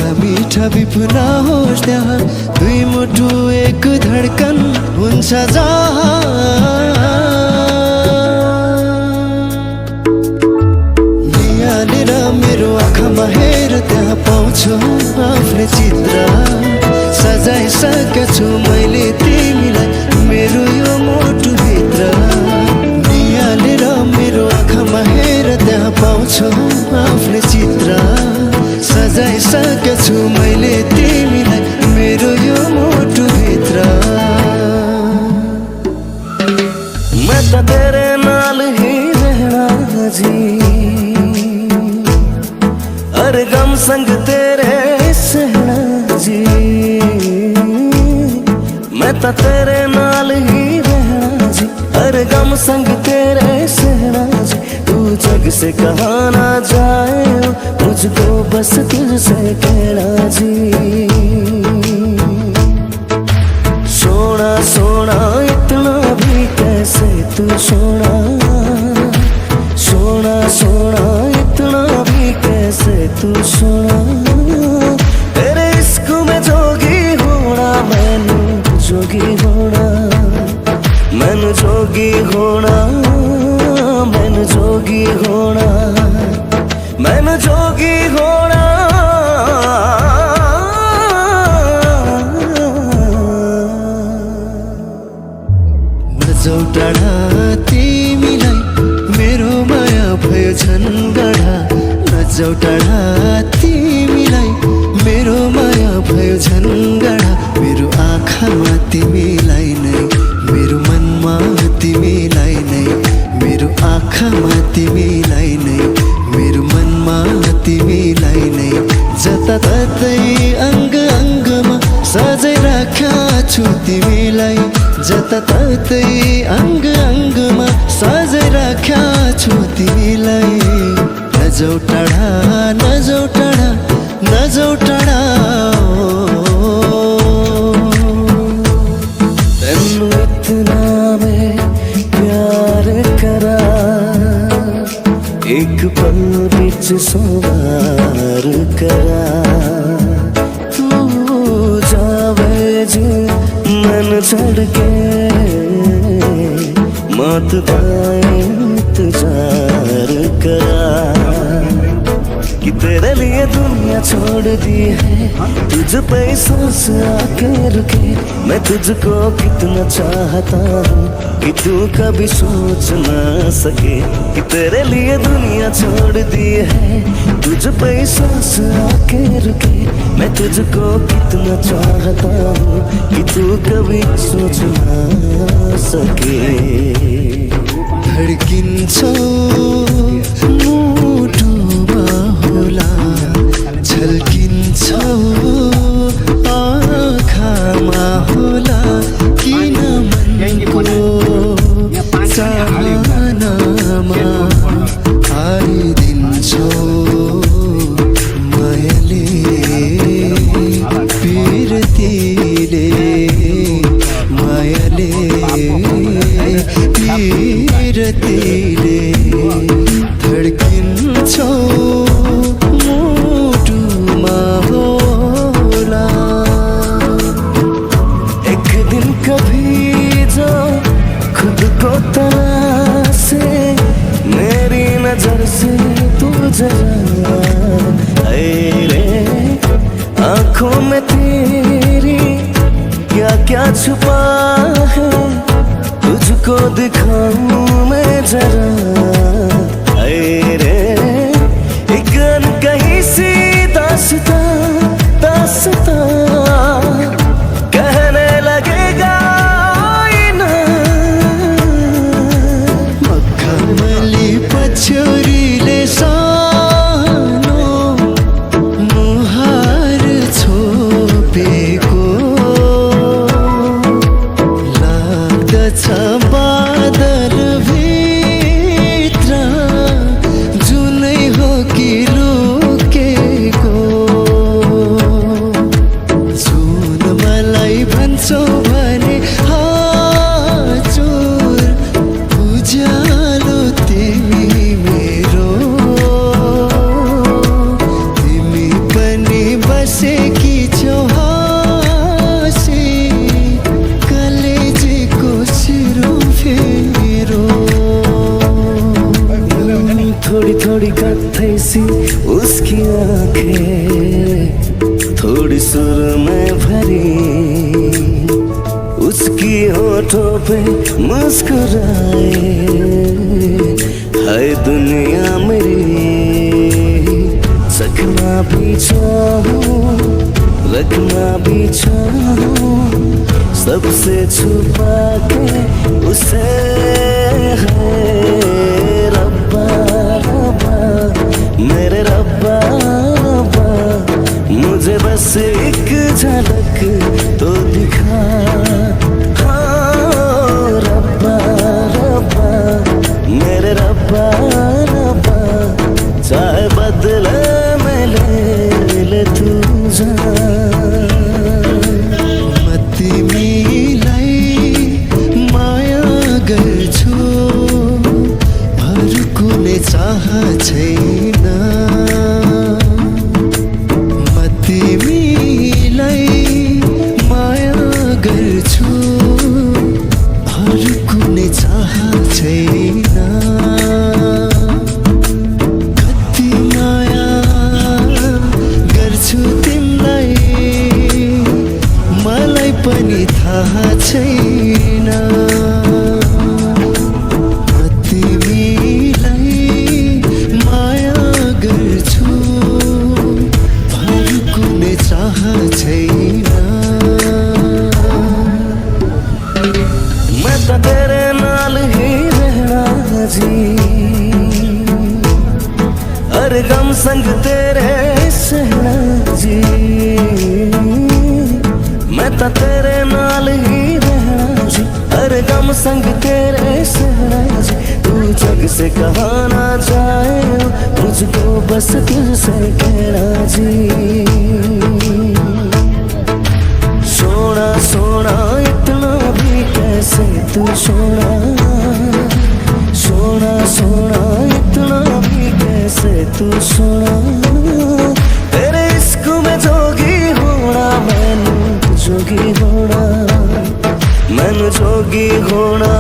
मीठा मीठा बिपुना होस् त्यहाँ दुई मुटु एक धड्कन हुन्छ जहाँ निहालेर मेरो आँखामा हेर त्यहाँ पाउँछु आफ्नै चित्र सजाइसकेछु मैले तिमीलाई मेरो यो मुटुभित्र निहालेर मेरो आँखामा हेर त्यहाँ पाउँछु आफ्नै चित्र सजाइसकेछु मैले तिमीलाई मेरो यो मुटुभित्र मैं तो तेरे नाल ही रहना जी हर गम संग तेरे सहना जी मैं तो तेरे नाल ही रहना जी हर गम संग तेरे सहना जी तू जग से कहाँ ना जाए मुझको बस तुझसे कहना जी सोना सोना इतना भी कैसे तू सोना सोना सोना इतना भी कैसे तू सोना तेरे इश्क में जोगी होना मैनू जोगी होना मैनू जोगी होना मैनू जोगी होना मैनू जोगी होना नजाऊ टाढा तिमीलाई मेरो माया भयो झन्गडा नजाऊ टाढा तिमीलाई मेरो माया भयो झन्गडा मेरो आँखामा तिमीलाई नै मेरो मनमा तिमीलाई नै मेरो आँखामा तिमीलाई नै मेरो मनमा तिमीलाई नै जताततै अङ्ग अङ्गमा सजाइ राख्या छु तिमीलाई जताततै अङ्ग अङ्गमा सजाइ राख्या छु तिमीलाई नजाऊ टाढा नजाऊ टाढा नजाऊ टाढा तन्नू इतना मैं प्यार करा एक पल बिच सवार करा तू जावे जी मन छड़ के मत दाए इंतजार करा कि तेरे लिए दुनिया छोड़ दी है तुझ पे सांस आके रुके मैं तुझको कितना चाहता हूँ कि तू कभी सोच ना सके कि तेरे लिए दुनिया छोड़ दी है तुझ पे सांस आके रुके मैं तुझको कितना चाहता हूँ कि तू कभी सोच ना सके धड्किन्छौ मुटुमा होला झल्किन्छौ आँखामा होला किन मनको चाहनामा हारिदिन्छौ मायाले पिरतीले मायाले पिरतीले कत्थई सी उसकी आंखें, थोड़ी सुरमई भरी उसकी होठों पे मुस्कुराए। हाय दुनिया मेरी, चखना भी चाहूं रखना भी चाहूं, सबसे छुपा के उसे है रब्बा रब्बा, मेरे रब्बा रब्बा, मुझे बस एक झलक तो दिखा। हाँ रब्बा रब्बा, मेरे रब्बा रब्बा, चाहे बदले में ले तू जा। चाह छैन म तिमीलाई माया गर्छु, अरू कुनै चाह छैन। कति माया गर्छु तिमीलाई मलाई पनि थाहा छैन। मैं तो तेरे नाल ही रहना जी, हर गम संग तेरे सहना जी। मैं तो तेरे नाल ही रहना जी, हर गम संग तेरे सहना जी। तू जग से कहाँ ना जाए, मुझको बस तुझसे कहना जी। सोना सोना इतना भी कैसे तू सोना, सोना सोना इतना भी कैसे तू सोना। तेरे इश्क में जोगी होना, मैनू जोगी होना, मैनू जोगी होना,